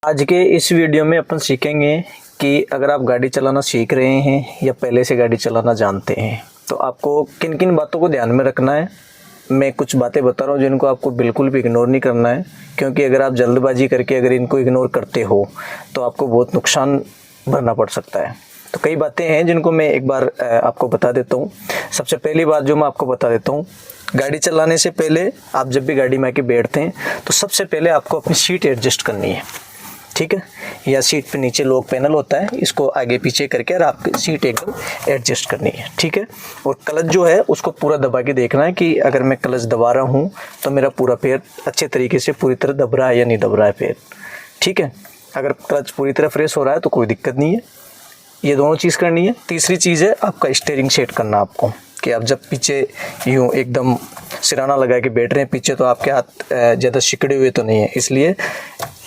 आज के इस वीडियो में अपन सीखेंगे कि अगर आप गाड़ी चलाना सीख रहे हैं या पहले से गाड़ी चलाना जानते हैं तो आपको किन किन बातों को ध्यान में रखना है। मैं कुछ बातें बता रहा हूँ जिनको आपको बिल्कुल भी इग्नोर नहीं करना है, क्योंकि अगर आप जल्दबाजी करके अगर इनको इग्नोर करते हो तो आपको बहुत नुकसान भरना पड़ सकता है। तो कई बातें हैं जिनको मैं एक बार आपको बता देता हूँ। सबसे पहली बात जो मैं आपको बता देता हूँ, गाड़ी चलाने से पहले आप जब भी गाड़ी में आके बैठते हैं तो सबसे पहले आपको अपनी सीट एडजस्ट करनी है, ठीक है। या सीट पे नीचे लॉक पैनल होता है, इसको आगे पीछे करके और आपकी सीट एकदम एडजस्ट करनी है, ठीक है। और क्लच जो है उसको पूरा दबा के देखना है कि अगर मैं क्लच दबा रहा हूँ तो मेरा पूरा पैर अच्छे तरीके से पूरी तरह दब रहा है या नहीं दब रहा है पैर, ठीक है। अगर क्लच पूरी तरह फ्रेश हो रहा है तो कोई दिक्कत नहीं है। ये दोनों चीज़ करनी है। तीसरी चीज़ है आपका स्टीयरिंग सेट करना आपको, कि आप जब पीछे यूँ एकदम सिराना लगा के बैठ रहे हैं पीछे तो आपके हाथ ज़्यादा सिकड़े हुए तो नहीं है, इसलिए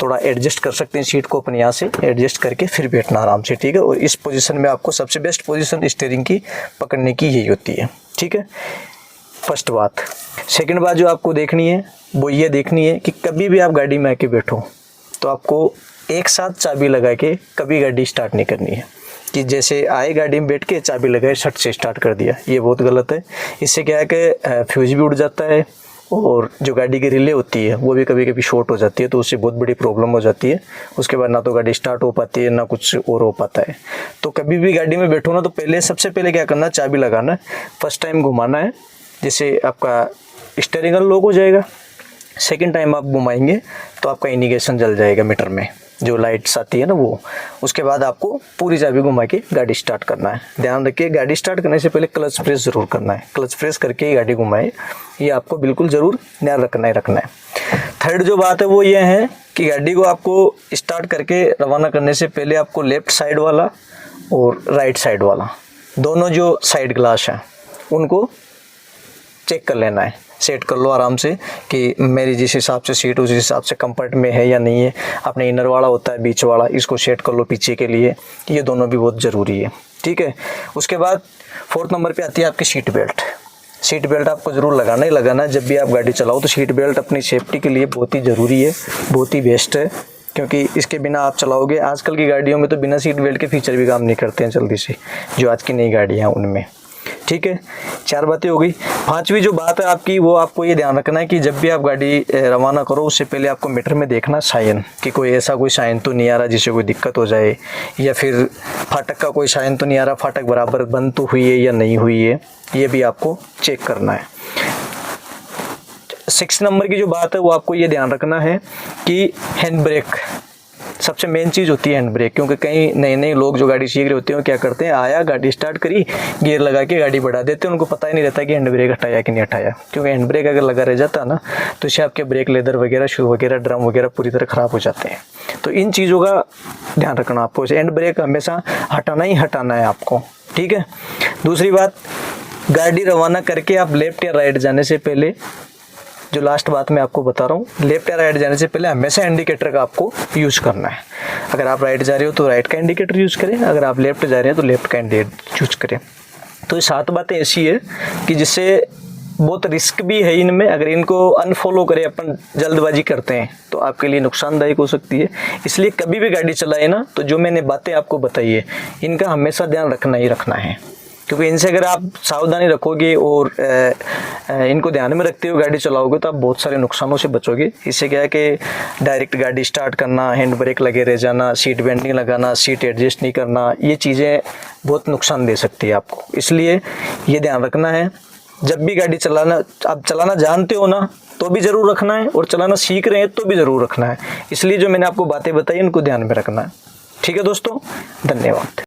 थोड़ा एडजस्ट कर सकते हैं सीट को अपने यहाँ से एडजस्ट करके फिर बैठना आराम से, ठीक है। और इस पोजीशन में आपको सबसे बेस्ट पोजीशन स्टीयरिंग की पकड़ने की यही होती है, ठीक है। फर्स्ट बात। सेकंड बात जो आपको देखनी है वो ये देखनी है कि कभी भी आप गाड़ी में आके बैठो तो आपको एक साथ चाबी लगा के कभी गाड़ी स्टार्ट नहीं करनी है, कि जैसे आए गाड़ी में बैठ के चाबी लगाए शट से स्टार्ट कर दिया, ये बहुत गलत है। इससे क्या है कि फ्यूज भी उड़ जाता है और जो गाड़ी की रिले होती है वो भी कभी कभी शॉर्ट हो जाती है, तो उससे बहुत बड़ी प्रॉब्लम हो जाती है। उसके बाद ना तो गाड़ी स्टार्ट हो पाती है ना कुछ और हो पाता है। तो कभी भी गाड़ी में बैठो ना तो पहले सबसे पहले क्या करना है, चाबी लगाना है, फर्स्ट टाइम घुमाना है, जिससे आपका स्टीयरिंग लॉक हो जाएगा। सेकेंड टाइम आप घुमाएंगे तो आपका इंडिकेशन जल जाएगा मीटर में, जो लाइट्स आती है ना वो। उसके बाद आपको पूरी चाबी घुमा के गाड़ी स्टार्ट करना है। ध्यान रखिए गाड़ी स्टार्ट करने से पहले क्लच प्रेस ज़रूर करना है, क्लच प्रेस करके ही गाड़ी घुमाए, ये आपको बिल्कुल ज़रूर ध्यान रखना है। थर्ड जो बात है वो ये है कि गाड़ी को आपको स्टार्ट करके रवाना करने से पहले आपको लेफ़्ट साइड वाला और राइट साइड वाला दोनों जो साइड ग्लास हैं उनको चेक कर लेना है, सेट कर लो आराम से कि मेरी जिस हिसाब से सीट उस हिसाब से कंफर्ट में है या नहीं है। अपने इनर वाला होता है बीच वाला, इसको सेट कर लो पीछे के लिए, ये दोनों भी बहुत ज़रूरी है, ठीक है। उसके बाद फोर्थ नंबर पे आती है आपकी सीट बेल्ट। सीट बेल्ट आपको ज़रूर लगाना ही लगाना है जब भी आप गाड़ी चलाओ, तो सीट बेल्ट अपनी सेफ्टी के लिए बहुत ही ज़रूरी है, बहुत ही बेस्ट है, क्योंकि इसके बिना आप चलाओगे। आजकल की गाड़ियों में तो बिना सीट बेल्ट के फीचर भी काम नहीं करते हैं जल्दी से, जो आज की नई गाड़ियाँ हैं उनमें, ठीक है। 4 बातें हो गई। 5वीं जो बात है आपकी वो आपको ये ध्यान रखना है कि जब भी आप गाड़ी रवाना करो उससे पहले आपको मीटर में देखना साइन, कि कोई ऐसा कोई साइन तो नहीं आ रहा जिससे कोई दिक्कत हो जाए, या फिर फाटक का कोई साइन तो नहीं आ रहा, फाटक बराबर बंद तो हुई है या नहीं हुई है, ये भी आपको चेक करना है। 6 नंबर की जो बात है वो आपको ये ध्यान रखना है कि हैंड ब्रेक सबसे मेन चीज़ होती है, हैंड ब्रेक। क्योंकि कई नए लोग जो गाड़ी सीख रहे होते हैं वो क्या करते हैं, आया गाड़ी स्टार्ट करी गियर लगा के गाड़ी बढ़ा देते हैं, उनको पता ही नहीं रहता कि हैंड ब्रेक हटाया कि नहीं हटाया। क्योंकि हैंड ब्रेक अगर लगा रह जाता ना तो इससे आपके ब्रेक लेदर वगैरह शू वगैरह ड्रम वगैरह पूरी तरह ख़राब हो जाते हैं। तो इन चीज़ों का ध्यान रखना आपको, हैंड ब्रेक हमेशा हटाना ही हटाना है आपको, ठीक है। दूसरी बात, गाड़ी रवाना करके आप लेफ्ट या राइट जाने से पहले, जो लास्ट बात मैं आपको बता रहा हूँ, लेफ्ट या राइट जाने से पहले हमेशा इंडिकेटर का आपको यूज़ करना है। अगर आप राइट जा रहे हो तो राइट का इंडिकेटर यूज़ करें, अगर आप लेफ्ट जा रहे हैं तो लेफ्ट का इंडिकेटर यूज़ करें। तो ये 7 बातें ऐसी है कि जिससे बहुत रिस्क भी है इनमें। अगर इनको अनफॉलो करें, अपन जल्दबाजी करते हैं तो आपके लिए नुकसानदायक हो सकती है। इसलिए कभी भी गाड़ी चलाए ना तो जो मैंने बातें आपको बताई है इनका हमेशा ध्यान रखना ही रखना है, क्योंकि इनसे अगर आप सावधानी रखोगे और इनको ध्यान में रखते हुए गाड़ी चलाओगे तो आप बहुत सारे नुकसानों से बचोगे। इससे क्या है कि डायरेक्ट गाड़ी स्टार्ट करना, हैंड ब्रेक लगे रह जाना, सीट बेल्ट नहीं लगाना, सीट एडजस्ट नहीं करना, ये चीज़ें बहुत नुकसान दे सकती है आपको। इसलिए ये ध्यान रखना है, जब भी गाड़ी चलाना, आप चलाना जानते हो ना तो भी ज़रूर रखना है, और चलाना सीख रहे हैं तो भी ज़रूर रखना है। इसलिए जो मैंने आपको बातें बताई इनको ध्यान में रखना है, ठीक है दोस्तों। धन्यवाद।